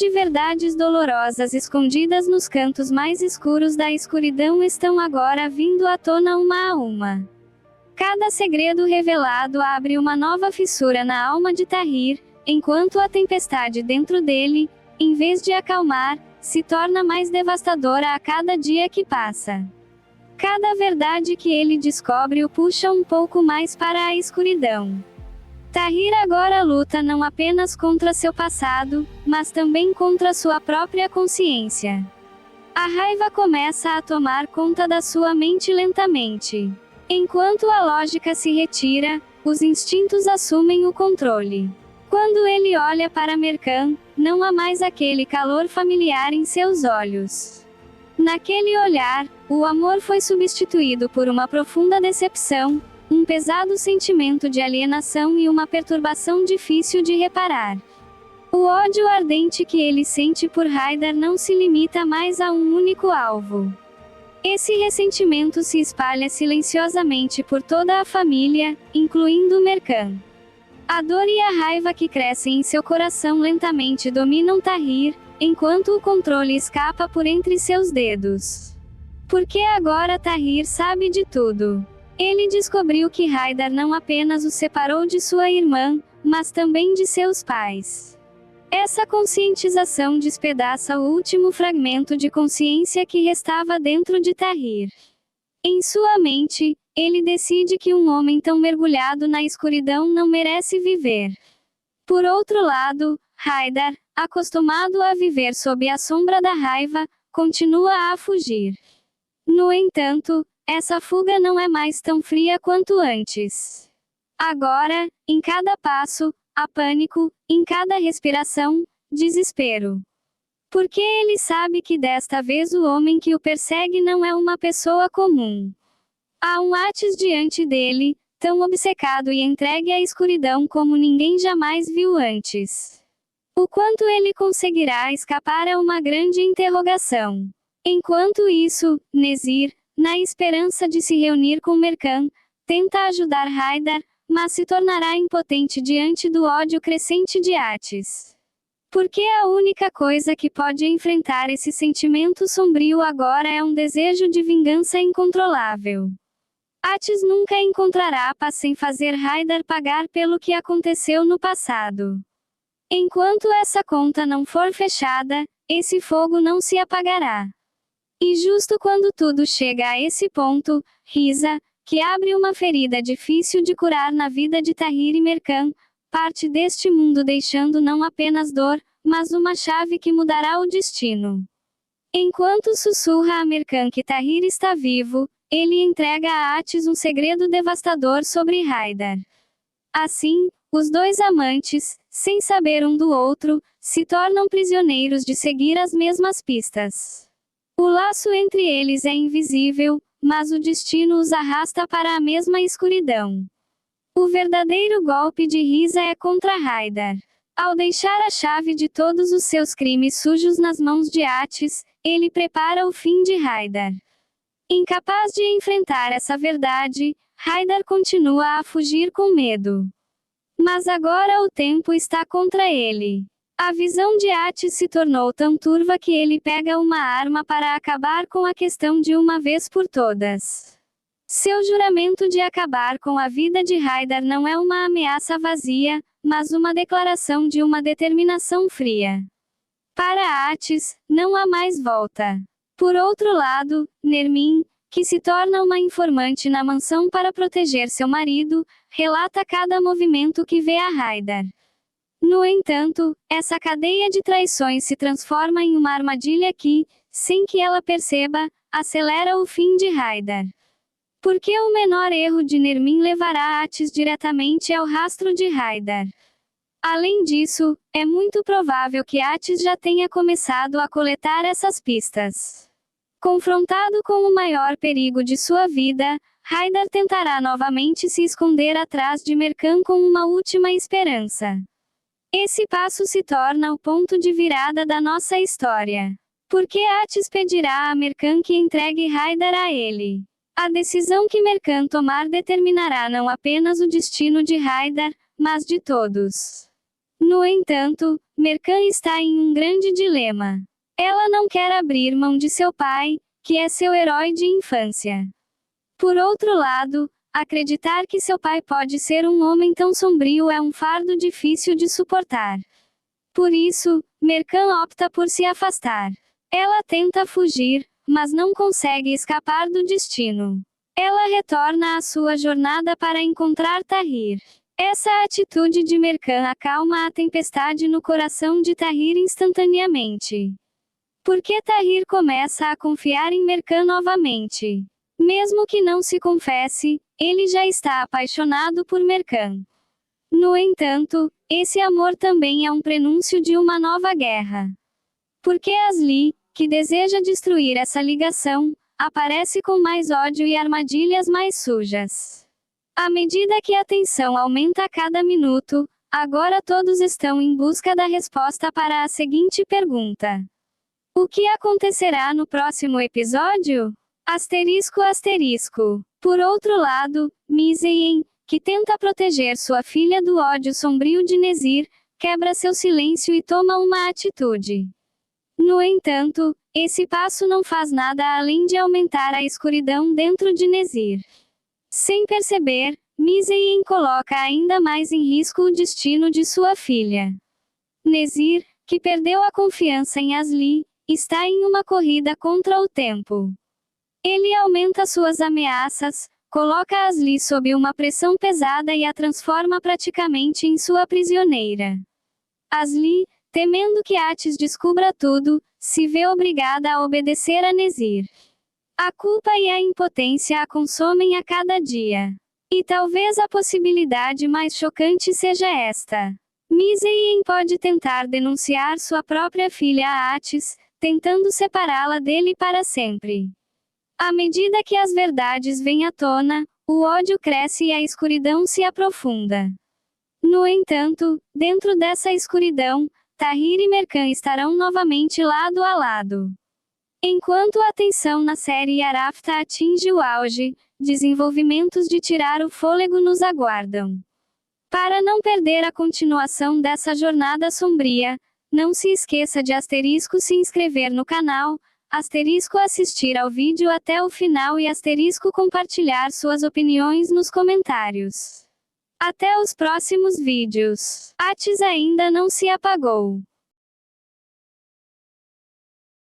de verdades dolorosas escondidas nos cantos mais escuros da escuridão estão agora vindo à tona uma a uma. Cada segredo revelado abre uma nova fissura na alma de Tahir, enquanto a tempestade dentro dele, em vez de acalmar, se torna mais devastadora a cada dia que passa. Cada verdade que ele descobre o puxa um pouco mais para a escuridão. Tahir agora luta não apenas contra seu passado, mas também contra sua própria consciência. A raiva começa a tomar conta da sua mente lentamente. Enquanto a lógica se retira, os instintos assumem o controle. Quando ele olha para Mercan, não há mais aquele calor familiar em seus olhos. Naquele olhar, o amor foi substituído por uma profunda decepção, um pesado sentimento de alienação e uma perturbação difícil de reparar. O ódio ardente que ele sente por Haidar não se limita mais a um único alvo. Esse ressentimento se espalha silenciosamente por toda a família, incluindo Mercan. A dor e a raiva que crescem em seu coração lentamente dominam Tahir, enquanto o controle escapa por entre seus dedos. Porque agora Tahir sabe de tudo. Ele descobriu que Haidar não apenas o separou de sua irmã, mas também de seus pais. Essa conscientização despedaça o último fragmento de consciência que restava dentro de Tahir. Em sua mente, ele decide que um homem tão mergulhado na escuridão não merece viver. Por outro lado, Haidar, acostumado a viver sob a sombra da raiva, continua a fugir. No entanto, essa fuga não é mais tão fria quanto antes. Agora, em cada passo, há pânico, em cada respiração, desespero. Porque ele sabe que desta vez o homem que o persegue não é uma pessoa comum. Há um Atis diante dele, tão obcecado e entregue à escuridão como ninguém jamais viu antes. O quanto ele conseguirá escapar é uma grande interrogação. Enquanto isso, Nezir, na esperança de se reunir com Mercan, tenta ajudar Haidar, mas se tornará impotente diante do ódio crescente de Atis. Porque a única coisa que pode enfrentar esse sentimento sombrio agora é um desejo de vingança incontrolável. Atis nunca encontrará paz sem fazer Haidar pagar pelo que aconteceu no passado. Enquanto essa conta não for fechada, esse fogo não se apagará. E justo quando tudo chega a esse ponto, Riza, que abre uma ferida difícil de curar na vida de Tahir e Mercan, parte deste mundo deixando não apenas dor, mas uma chave que mudará o destino. Enquanto sussurra a Mercan que Tahir está vivo, ele entrega a Atis um segredo devastador sobre Haidar. Assim, os dois amantes, sem saber um do outro, se tornam prisioneiros de seguir as mesmas pistas. O laço entre eles é invisível, mas o destino os arrasta para a mesma escuridão. O verdadeiro golpe de Riza é contra Haidar. Ao deixar a chave de todos os seus crimes sujos nas mãos de Atis, ele prepara o fim de Haidar. Incapaz de enfrentar essa verdade, Haidar continua a fugir com medo. Mas agora o tempo está contra ele. A visão de Atis se tornou tão turva que ele pega uma arma para acabar com a questão de uma vez por todas. Seu juramento de acabar com a vida de Haidar não é uma ameaça vazia, mas uma declaração de uma determinação fria. Para Atis, não há mais volta. Por outro lado, Nermin, que se torna uma informante na mansão para proteger seu marido, relata cada movimento que vê a Haidar. No entanto, essa cadeia de traições se transforma em uma armadilha que, sem que ela perceba, acelera o fim de Haidar. Porque o menor erro de Nermin levará Atis diretamente ao rastro de Haidar. Além disso, é muito provável que Atis já tenha começado a coletar essas pistas. Confrontado com o maior perigo de sua vida, Haidar tentará novamente se esconder atrás de Mercan com uma última esperança. Esse passo se torna o ponto de virada da nossa história. Porque Atis pedirá a Mercan que entregue Haidar a ele. A decisão que Mercan tomar determinará não apenas o destino de Haidar, mas de todos. No entanto, Mercan está em um grande dilema. Ela não quer abrir mão de seu pai, que é seu herói de infância. Por outro lado, acreditar que seu pai pode ser um homem tão sombrio é um fardo difícil de suportar. Por isso, Mercan opta por se afastar. Ela tenta fugir, mas não consegue escapar do destino. Ela retorna à sua jornada para encontrar Tahir. Essa atitude de Mercan acalma a tempestade no coração de Tahir instantaneamente. Porque Tahir começa a confiar em Mercan novamente. Mesmo que não se confesse, ele já está apaixonado por Mercan. No entanto, esse amor também é um prenúncio de uma nova guerra. Porque Asli, que deseja destruir essa ligação, aparece com mais ódio e armadilhas mais sujas. À medida que a tensão aumenta a cada minuto, agora todos estão em busca da resposta para a seguinte pergunta: o que acontecerá no próximo episódio? Asterisco asterisco. Por outro lado, Miseyen, que tenta proteger sua filha do ódio sombrio de Nezir, quebra seu silêncio e toma uma atitude. No entanto, esse passo não faz nada além de aumentar a escuridão dentro de Nezir. Sem perceber, Miseyen coloca ainda mais em risco o destino de sua filha. Nezir, que perdeu a confiança em Asli, está em uma corrida contra o tempo. Ele aumenta suas ameaças, coloca Asli sob uma pressão pesada e a transforma praticamente em sua prisioneira. Asli, temendo que Atis descubra tudo, se vê obrigada a obedecer a Nezir. A culpa e a impotência a consomem a cada dia. E talvez a possibilidade mais chocante seja esta. Miseyen pode tentar denunciar sua própria filha a Atis, tentando separá-la dele para sempre. À medida que as verdades vêm à tona, o ódio cresce e a escuridão se aprofunda. No entanto, dentro dessa escuridão, Tahir e Mercan estarão novamente lado a lado. Enquanto a tensão na série Arafta atinge o auge, desenvolvimentos de tirar o fôlego nos aguardam. Para não perder a continuação dessa jornada sombria, não se esqueça de se inscrever no canal, assistir ao vídeo até o final e compartilhar suas opiniões nos comentários. Até os próximos vídeos. Atis ainda não se apagou.